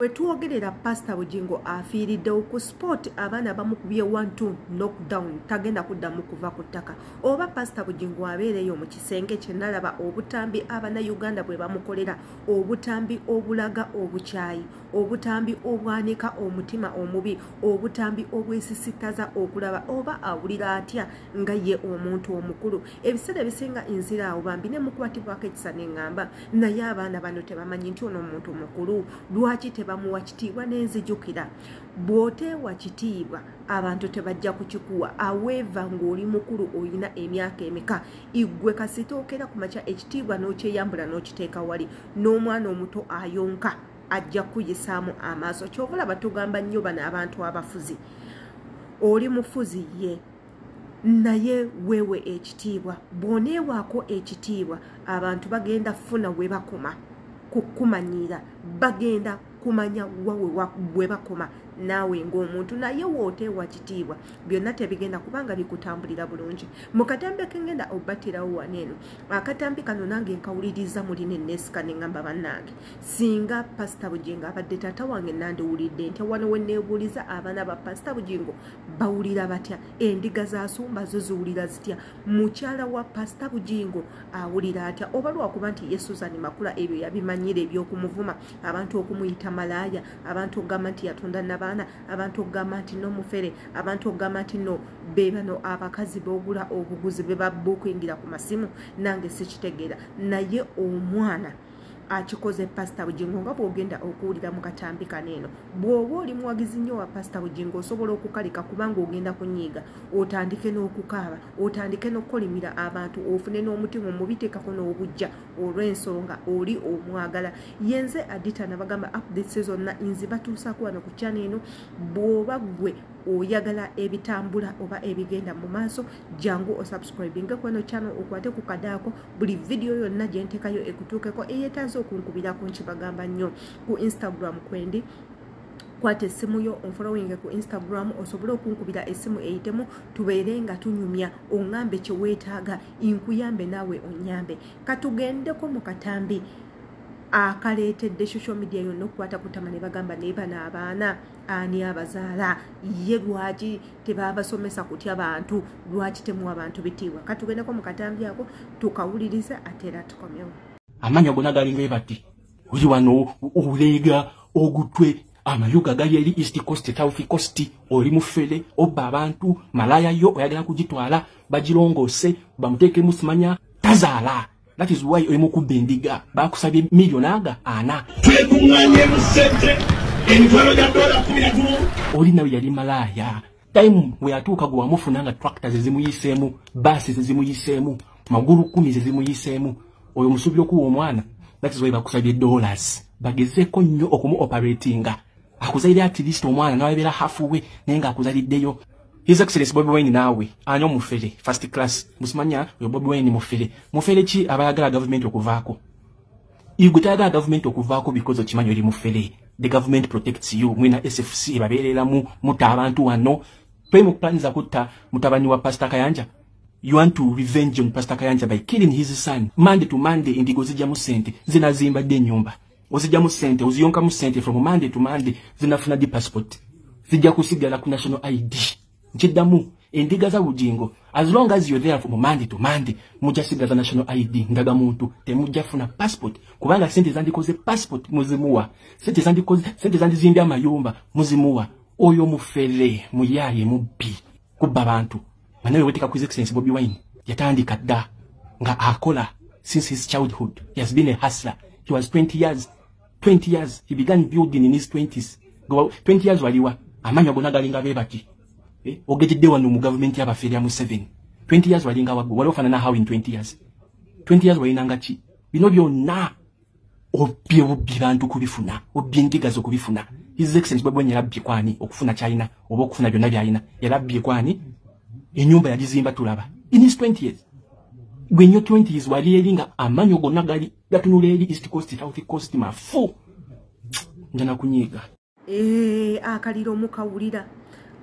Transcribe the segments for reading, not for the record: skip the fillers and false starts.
Wetuogerera Pastor Bugingo Affiridewo ku sport abaana bamukubye 1-2 knockdown tagenda kuddamu kuva ku ttaka. Oba Pastor Bugingo abeereyo mu kisenge kye nalaba obutambi abana Uganda bwe bamukolera, obutambi obulaga obukyayi, obutambi obwanika omutima omubi, obutambi obwesisitaza okulaba oba awulira atya nga ye omuntu omukulu. Ebiseera ebisinga nzira awo bambi ne mukwatibwako ekisa ne ngamba naye abaana bano tebamanyi nti ono omuntu mukulu. Lwaki tebamuwa kitiibwa n'enzijukira? Bw'oteewa kitiibwa abantu tebajja kukikuwa. Aweeva ng'oli mukulu oyina emyaka emeka, igwe kasitookera ku makya ekitiibwa n'okyeyambula n'okiteeka wali, n'omwana omuto ayonka ajja kuyisaamu amaaso. Ky'okola batugamba nnyo bano abantu abafuzi. Oli mufuzi ye naye weewe ekitiibwa. Bw'oneewaako ekitiibwa abantu bagenda funa we bakoma kukumanyira, bagenda kumanya wawe we bakoma naawe ng'omuntu. Naye wooteewa kitiibwa byonna tebigenda kubanga bikutambulira bulungi. Mu katambi kengenda obbattirawo waneeno, akatambi kano nange nkawuliriza mulina enneesika ne ngamba bannange, singa Pastor Bugingo abadde taata wange nandiwulidde nti wano we neebuuliza abaana ba Pastor Bugingo bawulira batya, endiga zaasumba zo ziwulira zitya, mukyala wa Pastor Bugingo awulira atya, oba lwakuba nti ye Susan Makula ebyo yabimanyira ebyokumuvuma, abantu okumuyita malaaya, abantu okugamba nti yatunda n'abaana, abantu okugamba nti no mufere, abantu okugamba nti no beebano abakazi boogula obuguzi be babbuukingira ku masimu. Nange sikitegeera, naye omwana akikoze Pastor Bugingo nga bw'ogenda okuwulira mu katambi kaneeno. Bw'oba oli muwagizi nnyo wa Pastor Bugingo osobola okukalika kubanga ogenda kunyiiga, otandike n'okukaaba, otandike n'okukolimira abantu, ofune n'omutima omubiteekako n'obujja olw'ensonga oli omwagala. Yenze Adita nabagamba updates zonna nzi batuusaako wano ku channel eno. Bw'oba gwe oyagala ebitambula oba ebigenda mu maaso, jangu osubscribinge kweno channel, okwate ku kadaako buli video yonna gye nteekayo ekutuukeko. Eyeetaaze okunkubirako nkibagamba nnyo ku Instagram kwendi, kwate essimu yo onfollowing ku Instagram osobole okunkubira essimu eyitemu tubeere nga tunyumya, ongambe kye weetaaga, inkuyambe naawe onyambe. Katugendeko mu katambi akaleetedde social media yonna okukwata kutama ne bagamba ne bana abaana ani abazaala, ye lwaki tebabasomesa kutya bantu, lwaki temuwa abantu bitiibwa. Katugendeko mu katambi ako tukawuliriza ate era tukomyewo. Amanya gona galinga bati uli wano obuleega ogutwe amayuga gali eri East Coast, South Coast, oli mufere obba abantu malaya yo oyagala kugitwala bagirongose bamuteeke musimanya tazaala. That is why oimo kubendiga bakusabye milioni aga ana twekunganye musente emitwalo ya dola 12 oli nawe yali malaya. Time we atuuka gwa mufunanga tractors zimuyisemu, buses zimuyisemu, maguru 10 zimuyisemu. Oyo musubi okuwa omwana. That is why bakusabye dollars bagezeko nnyo okumu operatinga. Akuzalide at least omwana nawe bera halfway nenga akuzaliddeyo. His Excellency Bobi Wine nawe anyo mufere first class musimanya oyo Bobi Wine mufere ki abayagala government okuvaako. Igutaga government okuvaako because okimanyo oli mufere. The government protects you. Mwina SFC babeerera mu muta abantu wano. Twemu plans akutta mutabani wa Pastor Kayanja. You want to revenge on Pastor Kayanja by killing his son. Monday to Monday indigo zijja mu sente zinazimba de nyumba. Ozijja mu sente oziyonka mu sente from Monday to Monday zinafuna di passport. Zijja kusigala ku national ID. Nchidamu indiga za Bugingo. As long as you're there from Monday to Monday mujja sigala national ID ndaga muntu temujja funa passport. Kubanga sente zandikoze passport muzimuwa. Sente zandizimbi amayumba muzimuwa. Oyo mufere muyaye mubbi kubba abantu. Manawe wetika ku His Excellency Bobi Wine yatandika dda nga akola since his childhood. He has been a hustler. He was 20 years. He began building in his 20s. 20 years waliwa amanya gona galinga bebaki. Ogedde wano mu government y'abafere mu 7. 20 years walinga wago walofana na how in 20 years. 20 years walinanga chi. Bino byonna obye bantu kubifuna. Obyindiga zo kubifuna. His Excellency Bobi Wine yarabbi kwani okufuna China oba okufuna byonna byalina. Yarabbi kwani enyumba yagizimba tulaba in his 20 years. When your 20s wali elinga amanyo gonna gali gatunula eri East Coast, South Coast mafu njana kunyiga. Akaliro mukawulira,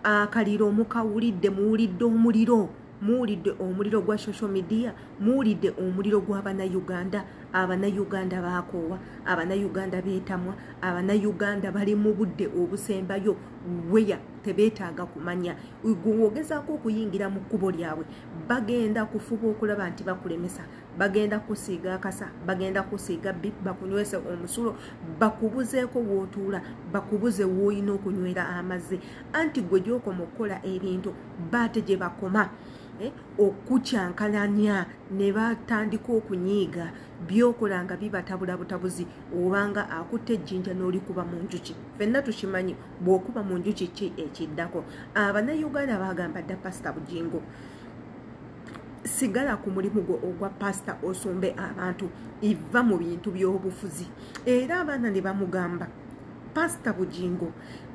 akaliro mukawulidde, muwulidde omuliro, muwulidde omuliro gwa social media, muwulidde omuliro gw'abana Uganda. Abannayuganda bakoowa, Abannayuganda beetamwa, Abannayuganda bali mu budde obusembayo weya tebeetaaga kumanya. Ogezaako okuyingira mu kkubo lyabwe bagenda kufuba okulaba nti bakulemesa, bagenda kusiiga akasa, bagenda kusiiga bip, bakunywese omusulo, bakubuzeeko wootuula, bakubuze w'olina okunywera amazzi. Anti gwe gy'okoma okukola ebintu baate gye bakoma okukyankalanya ne batandika okunyiiga byokolanga bibatabula butabuzi obanga akutte ejjinja n'olikuba mu njuki. Ffenna tukimanyi bw'okuba mu njuki ki ekiddako. Abannayuganda bagamba dda Pastor Bugingo, sigala ku mulimu gwo ogwa pastor osombe abantu, iva mu bintu by'obufuzi. Era abaana ne bamugamba Pastor Bugingo,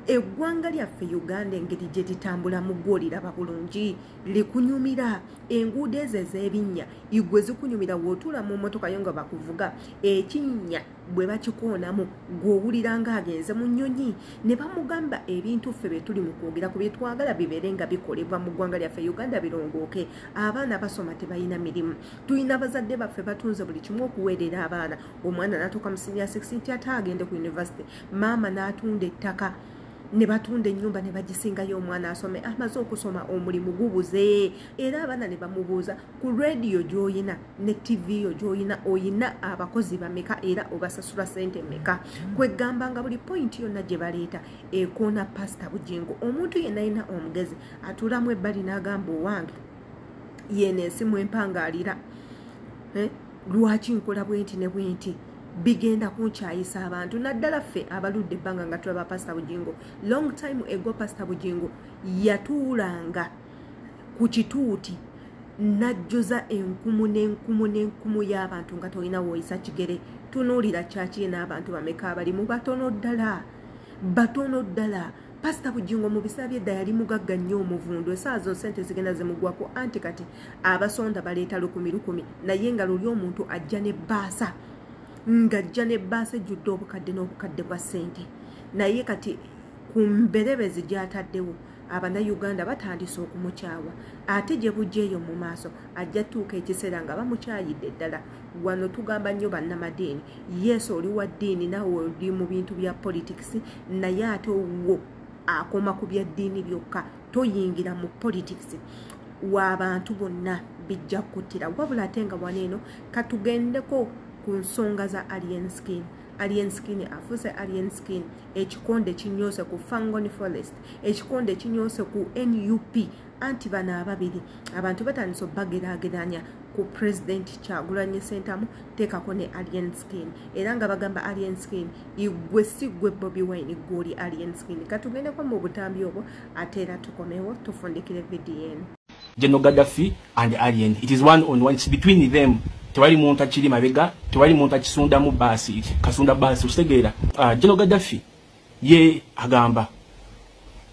eggwanga lyaffe Uganda engeri gye litambula mu gw'oliraba bulungi likunyumira. Enguudo ezo ez'ebinnya igwe zikunyumira w'otuula mu mmotoka yo nga bakuvuga, ekinnya bwe bakikoonamu gw'owulira ng'agenze mu nnyonyi. Ne bamugamba ebintu ffe bye tuli mu kwogera ku bye twagala bibeere nga bikolebwa mu ggwanga lyaffe Uganda birongooke. Abaana basoma tebalina mirimu, tulina bazadde baffe batunze buli kimu okuweerera abaana. Omwana n'atuuka mu senior 6 nti ate agende ku university, maama n'atunda ettaka ne batunda ennyumba ne bagisingayo omwana asome. Amaze okusoma omulimu gubuze. Era abaana ne bamubuuza ku radio gy'oyina ne TV yo gy'oyina oyina abakozi bameka era obasasula ssente mmeka. Kwegamba nga buli point yonna gye baleeta ekoona Pastor Bugingo. Omuntu yenna alina omugezi atuulamu ebbali n'agamba owange yene ensimu empangaalira, lwaki nkola bwenti ne bwenti, bigenda kunkyayisa abantu. Naddala ffe abaludde ebbanga nga tulaba Pastor Bugingo. Long time ago Pastor Bugingo yatuulanga ku kituuti najjoza enkumu n'enkumu y'abantu nga tolina w'oyisa kigere. Tunuulira kyaki ye n'abantu bameka abalimu batono ddala. Pastor Bugingo mu biseera by'edda yali mugagga nnyo omuvundu. Essaawa zo ssente zigenda zimugwako, anti kati abasonda baleeta 10,000 naye nga luli omuntu ajja ne bbaasa, ng'ajja ne bbaasa ejjudde obukadde n'obukadde bwa ssente. Naye kati ku mberebezi gy'ataddewo Abannayuganda batandise okumukyawa. Ate gye bujjeeyo mu maaso ajja tuuka ekiseera nga bamukyayidde ddala. Wano tugamba nnyo bannamadiini, Yesu oli wa ddiini nawe oli mu bintu bya politics, naye ate wo akoma ku bya ddiini byokka, toyingira mu politics. W'abantu bonna bijja kuttira. Wabula ate nga waneeno katugendeko ku nsonga za alien skin. Alien skin afuuse alien skin, ekikonde kinyoose ku Fangoni Forest, ekikonde kinyoose ku NUP. Anti bano ababiri abantu batandise obbageraageranya ku President Kyagulanyi Ssentamu teekako ne alien skin. Era nga bagamba alien skin igwe si gwe Bobi Wine gw'oli alien skin. Katugendeko mu butambi obwo ate era tukomewo tufundikire vidiyo eno. General Gaddafi and alien, it is one on one. It's between them. Tewali muntu akiri mabega, tewali muntu akisunda mu basi, kasunda basi ustegeera. General Gaddafi ye agamba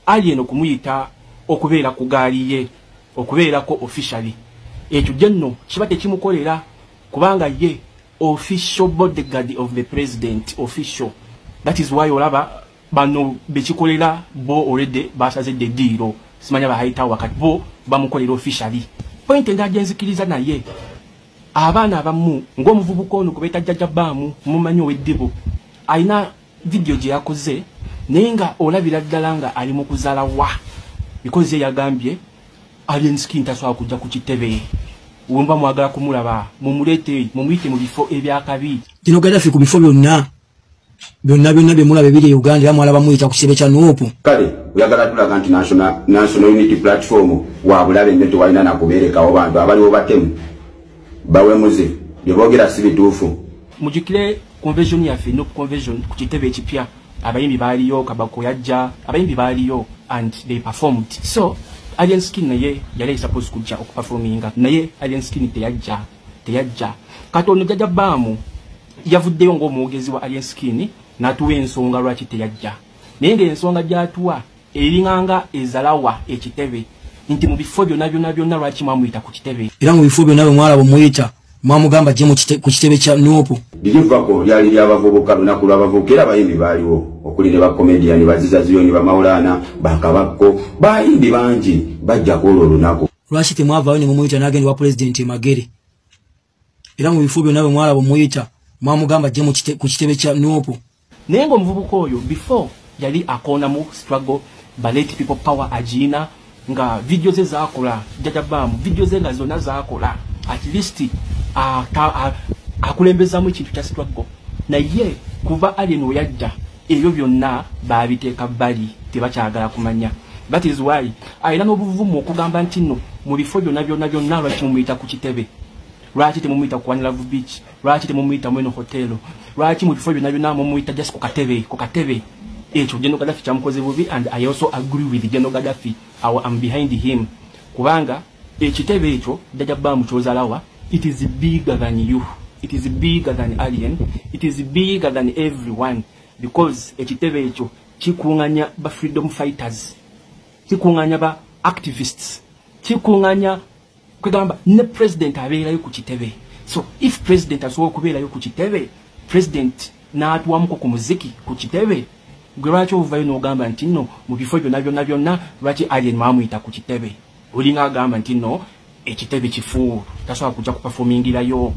alien okumuyita okubeera ku gaali ye, okubeerako officially. Ekyo jenno kiba tekimukolera kubanga ye official bodyguard of the president, official. That is why olaba bano bekikolera bo already basazedde ddiiro. Simanya bahayita wakati bo bamukolera officially. Point endagenzikiriza naye abaana abamu ng'omuvubuka ono kubeeta jjajja baamu mumanyi ow'eddibo alina video gye yakoze naye nga olabira ddala nga ali mu kuzaala wa, because ye yagambye alien skin tasobola kujja ku kitebe. Wemba mwagala kumulaba mumuleete mumuyite mu bifo ebyakabi. Kino Gaddafi ku bifo byonna bye mulaba ebiri Uganda era mwalaba muyita ku kitebe kya Nuupu. Kale oyagala tulaga nti national unity platform wa bulabe nnyo tewalina nakubeerekawo bantu abaliwo batemu bawemuze yebogera si bituufu. Mujikire convention yaffe no convention ku kitebe ekipya abayimbi baaliyo, Kabako yajja, abayimbi baaliyo and they performed. So alien skin naye yali supposed kujja okuperforminga naye alien skin teyajja. Katono jajja baamu yavuddeyo ng'omwogezi wa alien skin n'atuwa ensonga lwaki teyajja. Naye ng'ensonga gy'atuwa eringanga ezalawa ekitebe nti mu bifo byonna lwaki mwamuyita ku kitebe. Era mu bifo byonna bwe mwalaba muyita mwamugamba gye ku kitebe kya Nuupu. Lirivako lyali ly'abavubuka lunaku lw'abavubuka era abayimbi baaliwo okuli ne bakomediyani Baziza Ziyoni, Bamawulana, Bakabako, bayimbi bangi bajjako olwo olunaku. Lwaki temwavaayo ne mumuyita n'agenda wa Pulezidenti Magere? Era mu bifo byonna bwe mwalaba muyita mwamugamba je ku kitebe kya Nuopo nengo omuvubuka oyo before yali akona mu struggle baleti people power ajina nga video ze zakola jajabamu video ze zona zakola at least akulembeza mu ekintu kya struggle na ye kuva alien oyajja eyo byonna babiteeka bali tebakyagala kumanya. That is why ayina n'obuvumu okugamba nti nno mu bifo byonna lwaki mumuyita ku kitebe, lwaki temumuyita ku One Love Beach, lwaki temumuyita Mweno Hotel, lwaki mu bifo byonna mumuyita just ku katebe. Ekyo General Gaddafi kyamukoze bubi, and I also agree with General Gaddafi. I'm behind him. Kubanga ekitebe ekyo Jajjabamu kyozalawa, it is bigger than you. It is bigger than alien. It is bigger than everyone. Because ekitebe ekyo kikunganya ba freedom fighters, kikunganya ba activists, kikunganya kugamba ne president abeerayo ku kitebe. So if president asobola kubeerayo ku kitebe, president n'atwamuko ku muziki ku kitebe, gwe lwaki ovayo n'ogamba nti nno mu bifo byonna lwaki alien mwamuyita ku kitebe? Olinga agamba nti nno ekitebe kifu tasobola kujja kuperformingirayo,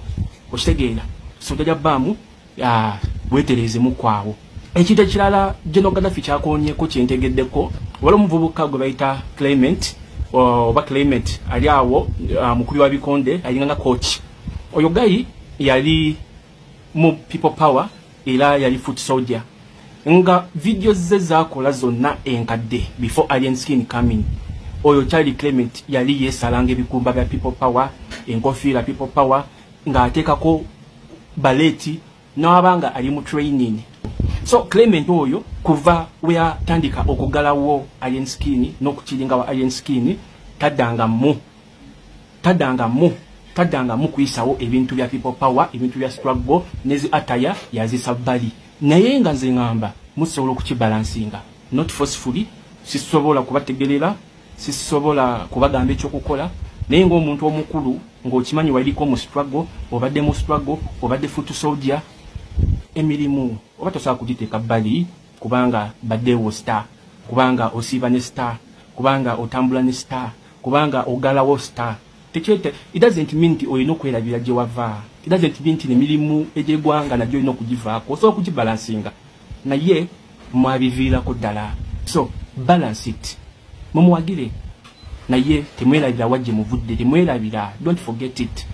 okitegeera. So Jajjabamu weeterezemu kwawo. Ekintu ekirala General Gaddafi kyakonyeeko kyentegeddeko, waliwo omuvubuka gwe bayita Clement oba Clement ali awo mukubi wa bikonde alinga nga coach. Oyo gayi yali mu people power era yali foot soldier, nga video ze zakola zonna enkadde before alien skin coming. Oyo Charlie Clement yali yesalanga ebikumba bya people power, enkofiira people power, nga ateekako baleti n'abanga ali mu training. So Clement oyo kuva we atandika okugalawo alien skin n'okukiringa wa alien skin tadanga mu kuyisawo ebintu bya people power, ebintu bya struggle nezi ataya yazisabali. Naye nga nze ngamba musobola okukibalansinga, not forcefully. Sisobola kubategerera, sisobola kubagamba ekyokukola, naye ng'omuntu omukulu ng'okimanyi waliko mu struggle, obadde mu struggle, obadde foot soldier, emirimu oba tosobola kugiteeka bbali kubanga baddeewo star, kubanga osiiba ne star, kubanga otambula ne star, kubanga ogalawo star. It doesn't mean nti olina okwerabira gye wava. It doesn't mean nti emirimu egy'eggwanga najyo olina okugivaako. Osobola okugibalansinga naye mwabiviirako ddala. So balance it, mumuwagire naye temwerabira wajje muvudde, temwerabira, don't forget it.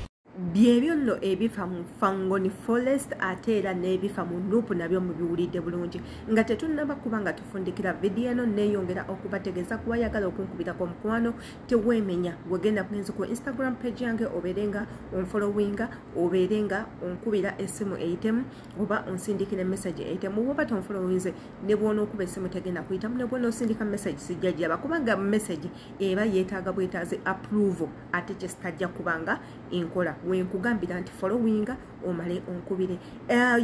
Byebyo nno ebifa mu Fangoni Forest ate era n'ebifa mu Nuupu nabyo mubiwulidde bulungi. Nga tetunnaba kuba nga tufundikira vidiyo eno neeyongera okubategeeza kuba yagala okunkubirako omukwano teweemenya. Wegenda ku Instagram page yange obeerenga onfollowinga, obeerenga onkubira essimu eyitemu oba onsindikira message eyitemu. Woba tonfollowinze ne bw'onookuba essimu tegenda kuyitamu, ne bw'onoosindika message sijja gyaba kubanga message eba yeetaaga bwetaaze approval ate kye sitajja kubanga enkola. Wenkugambira nti followinga omale onkubire.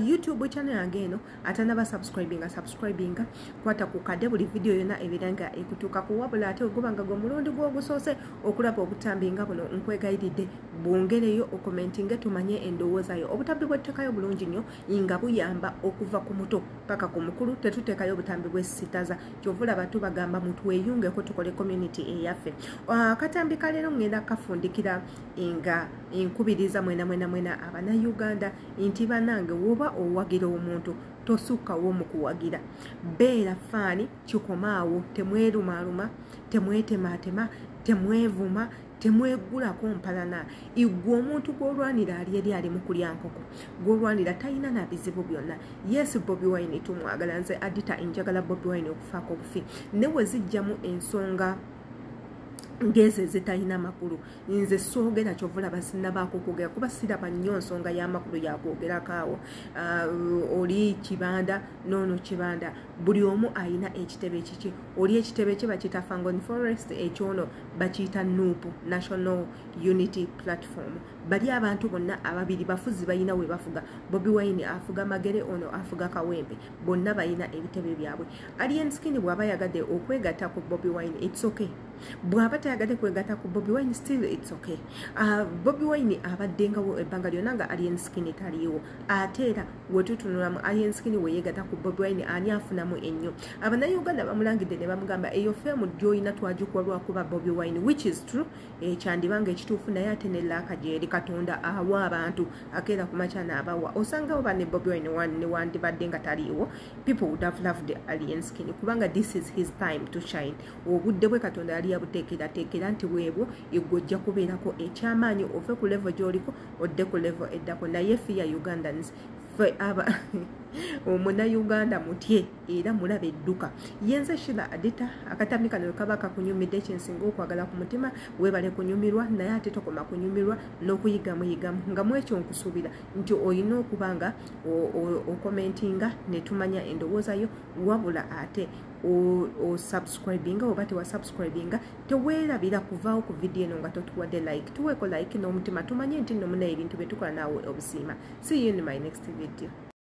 YouTube channel yange eno atanaba subscribinga kwata ku kadde buli video yona ebiranga ekutuuka ku wabula ate ogubanga gwe mulundi gw'ogusoose okulaba obutambinga buno nkwegayiridde bwongereyo okomentinge tumanye endowoozayo. Obutambi bwetuteekayo bulungi nnyo nga buyamba okuva ku muto paka ku mukulu, tetuteekayo obutambi bwesitaza. Kyovula batu bagamba mutweyungeko tukole community eyaffe. Katambi kaleero ngenda kafundikira nga nkubiriza mwena abana Uganda nti banange woba owagira omuntu tosukkawo mu kuwagira. Beera faani kikomaawo, temwerumaaluma, temwetematema, temwevuma, temwegulako mpalana. Igwe omuntu gw'olwanira ali mu kulya nkoko, gw'olwanira talina na bizibu byonna. Yes, Bobi Wine tumwagala, nze Adita njagala Bobi Wine okufaako obufi. Ne we zijjamu ensonga ngeze zitalina makulu, nze soogera kyovula basinnabaako okwogera kuba siraba nnyo nsonga y'amakulu yakwogerako awo. Oli kibanda noono kibanda, buli omu ayina ekitebe kiki. Oli ekitebe kye bakiyita Fangoni Forest, ekyono bakiyita Nuupu National Unity Platform. Bali abantu bonna ababiri bafuzi bayina we bafuga. Bobi Wine afuga Magere, ono afuga Kawempe, bonna bayina ebitebe byabwe. Alien Skin bw'aba yagadde okwegatta ku Bobi Wine, it's okay. Bw'aba atayagade kwegata ku Bobi Wine, still it's okay. Bobi Wine abaddengawo ebbanga lyonna nga alien skin taliiwo, ate era wetutunula mu alien skin weyegata ku Bobi Wine ani afunamu ennyo. Abannayuganda bamulangidde ne bamugamba eyo femu gy'olina twagikuwa lwakuba Bobi Wine, which is true. Kyandibanga ekituufu naye ate ne laaka gyeri Katonda awa abantu akeera ku makya n'abawa. Osangawo banne Bobi Wine wandibadde nga taliiwo, people would have loved the alien skin kubanga this is his time to shine. Obudde bwe Katonda yali yabuteekerateekera nti bwebwo eggojja kubeerako ekyamaanyi ove ku level gy'oliko odde ku level eddako. Naye fiya Ugandans fe aba Omunayuganda mutye era mulaba edduka. Yenze Shila Adita akatambi kano kaba kakunyumidde ekyensinga okwagala ku mutima, weebale kunyumirwa naye ate tokoma kunyumirwa n'okuyigamu nga mu ekyo nkusuubira nti olina okuba nga okomentinga ne tumanya endowooza yo, wabula ate o subscribinga oba tewa subscribinga teweerabira kuvaawo ku video eno nga totuwadde like. Tuweeko like n'omutima tumanye nti nno muna ebintu bye tukola naawe obusiima. See you in my next video.